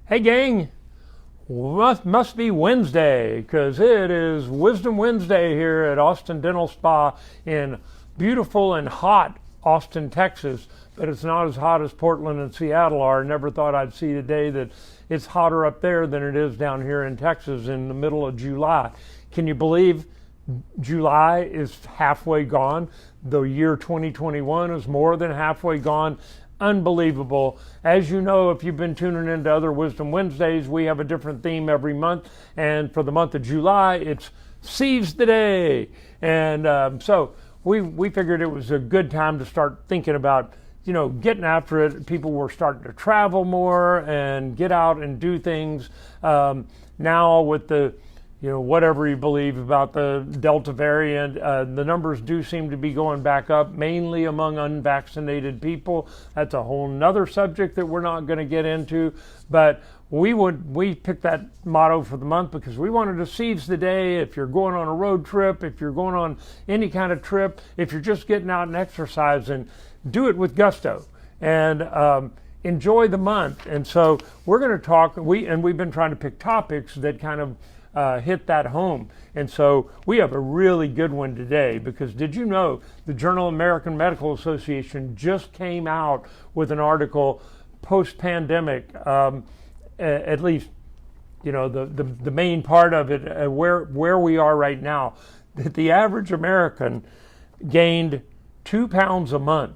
Hey gang, must be Wednesday because it is Wisdom Wednesday here at Austin Dental Spa in beautiful and hot Austin, Texas, but it's not as hot as Portland and Seattle are. Never thought I'd see a day that it's hotter up there than it is down here in Texas in the middle of July. Can you believe July is halfway gone? The year 2021 is more than halfway gone. Unbelievable. As you know, if you've been tuning into other Wisdom Wednesdays, we have a different theme every month. And for the month of July, it's Seize the Day. And so we figured it was a good time to start thinking about, getting after it. People were starting to travel more and get out and do things. Now with the whatever you believe about the Delta variant, the numbers do seem to be going back up, mainly among unvaccinated people. That's a whole nother subject that we're not going to get into. But we picked that motto for the month because we wanted to seize the day. If you're going on a road trip, if you're going on any kind of trip, if you're just getting out and exercising, do it with gusto and enjoy the month. And so we're going to talk. We've been trying to pick topics that kind of hit that home. And so we have a really good one today because did you know the Journal of American Medical Association just came out with an article post-pandemic, at least, the main part of it, where we are right now, that the average American gained 2 pounds a month.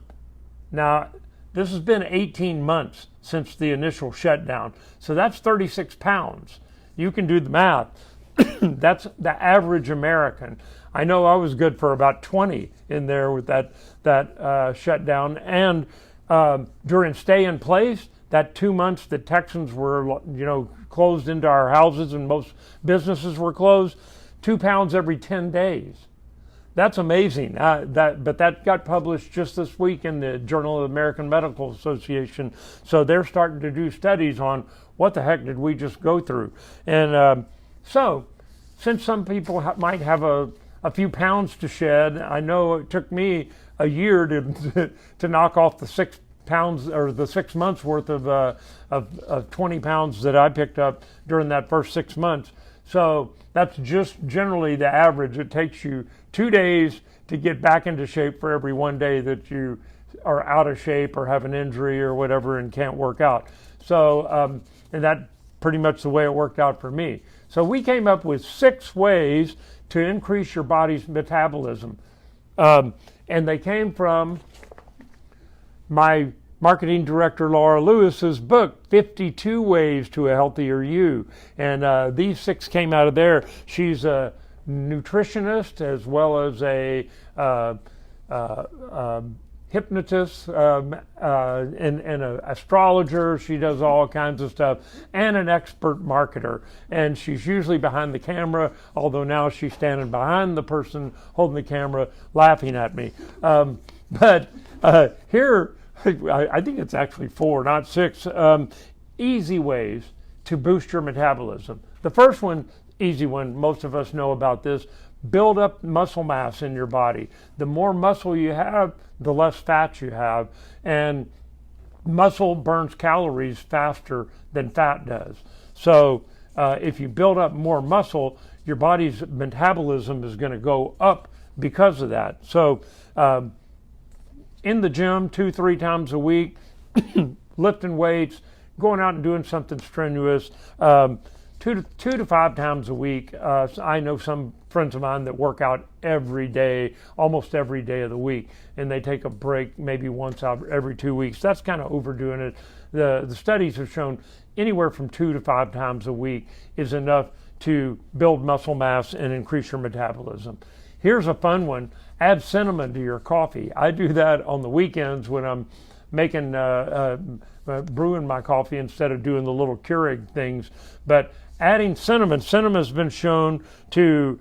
Now, this has been 18 months since the initial shutdown. So that's 36 pounds. You can do the math. That's the average American. I know I was good for about 20 in there with that shutdown. And during stay in place, that 2 months that Texans were, closed into our houses and most businesses were closed, 2 pounds every 10 days. That's amazing. But that got published just this week in the Journal of the American Medical Association. So they're starting to do studies on what the heck did we just go through. And so since some people might have a few pounds to shed, I know it took me a year to knock off the 6 pounds or the 6 months worth of 20 pounds that I picked up during that first 6 months. So that's just generally the average. It takes you 2 days to get back into shape for every 1 day that you are out of shape or have an injury or whatever and can't work out. So, and that pretty much the way it worked out for me. So we came up with 6 ways to increase your body's metabolism. And they came from my marketing director, Laura Lewis's book, 52 Ways to a Healthier You. And these 6 came out of there. She's a nutritionist as well as a hypnotist and an astrologer. She does all kinds of stuff, and an expert marketer. And she's usually behind the camera, although now she's standing behind the person holding the camera laughing at me. But here, I think it's actually 4, not 6, easy ways to boost your metabolism. The first one, easy one, most of us know about this. Build up muscle mass in your body. The more muscle you have, the less fat you have. And muscle burns calories faster than fat does. So if you build up more muscle, your body's metabolism is going to go up because of that. So in the gym 2-3 times a week, lifting weights, going out and doing something strenuous, 2 to 5 times a week. I know some friends of mine that work out every day, almost every day of the week, and they take a break maybe once out every 2 weeks. That's kind of overdoing it. The studies have shown anywhere from 2 to 5 times a week is enough to build muscle mass and increase your metabolism. Here's a fun one. Add cinnamon to your coffee. I do that on the weekends when I'm making brewing my coffee instead of doing the little Keurig things. But adding cinnamon has been shown to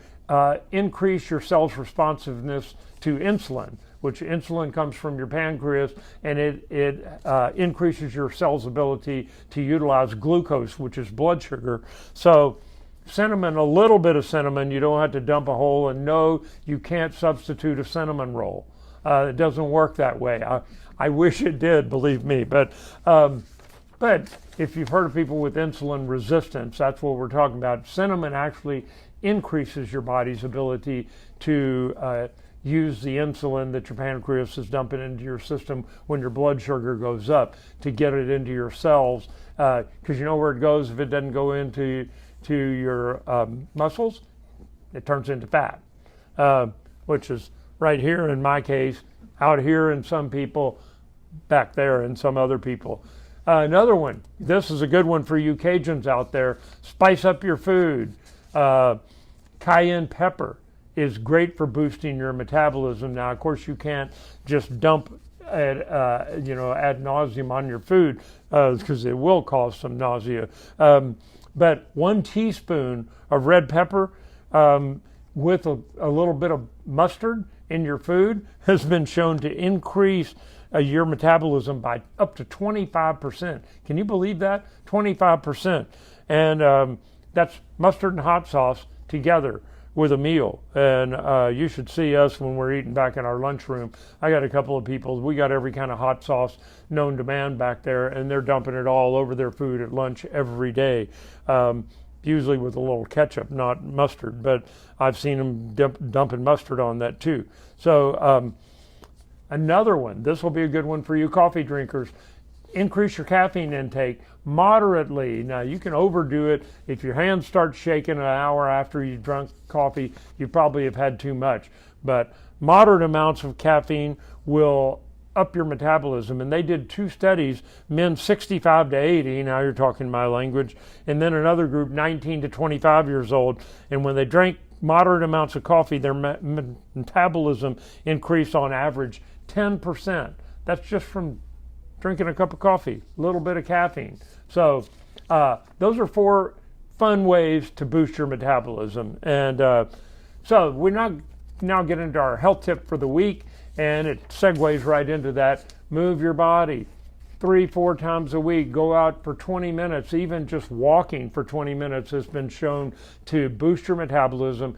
increase your cell's responsiveness to insulin, which insulin comes from your pancreas, and it increases your cell's ability to utilize glucose, which is blood sugar. So cinnamon, a little bit of cinnamon, you don't have to dump a whole, and no, you can't substitute a cinnamon roll. It doesn't work that way. I wish it did, believe me. But But if you've heard of people with insulin resistance, that's what we're talking about. Cinnamon actually increases your body's ability to use the insulin that your pancreas is dumping into your system when your blood sugar goes up, to get it into your cells, because you know where it goes. If it doesn't go into your muscles, it turns into fat, which is right here in my case, out here in some people, back there in some other people. Another one, this is a good one for you Cajuns out there: spice up your food. Cayenne pepper is great for boosting your metabolism. Now, of course, you can't just dump ad nauseum on your food, because it will cause some nausea. But 1 teaspoon of red pepper with a little bit of mustard in your food has been shown to increase your metabolism by up to 25%. Can you believe that? 25%. And that's mustard and hot sauce together with a meal. And you should see us when we're eating back in our lunchroom. I got a couple of people, we got every kind of hot sauce known to man back there, and they're dumping it all over their food at lunch every day. Usually with a little ketchup, not mustard, but I've seen them dumping mustard on that too. So another one, this will be a good one for you coffee drinkers: increase your caffeine intake moderately. Now, you can overdo it. If your hands start shaking an hour after you've drunk coffee, you probably have had too much. But moderate amounts of caffeine will up your metabolism. And they did 2 studies, men 65 to 80, now you're talking my language, and then another group 19 to 25 years old. And when they drank moderate amounts of coffee, their metabolism increased on average 10%. That's just from drinking a cup of coffee, a little bit of caffeine. So those are 4 fun ways to boost your metabolism. And so we're now get into our health tip for the week, and it segues right into that. Move your body 3-4 times a week. Go out for 20 minutes. Even just walking for 20 minutes has been shown to boost your metabolism.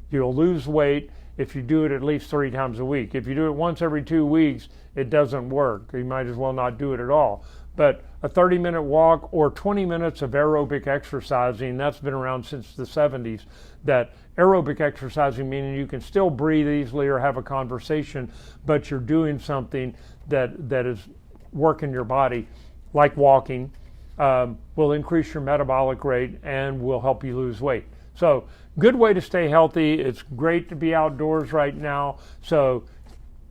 You'll lose weight if you do it at least 3 times a week. If you do it once every 2 weeks, it doesn't work. You might as well not do it at all. But a 30-minute walk or 20 minutes of aerobic exercising, that's been around since the 70s. That aerobic exercising, meaning you can still breathe easily or have a conversation, but you're doing something that is working your body, like walking, will increase your metabolic rate and will help you lose weight. So, good way to stay healthy. It's great to be outdoors right now. So,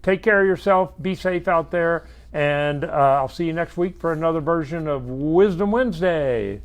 take care of yourself. Be safe out there. And I'll see you next week for another version of Wisdom Wednesday.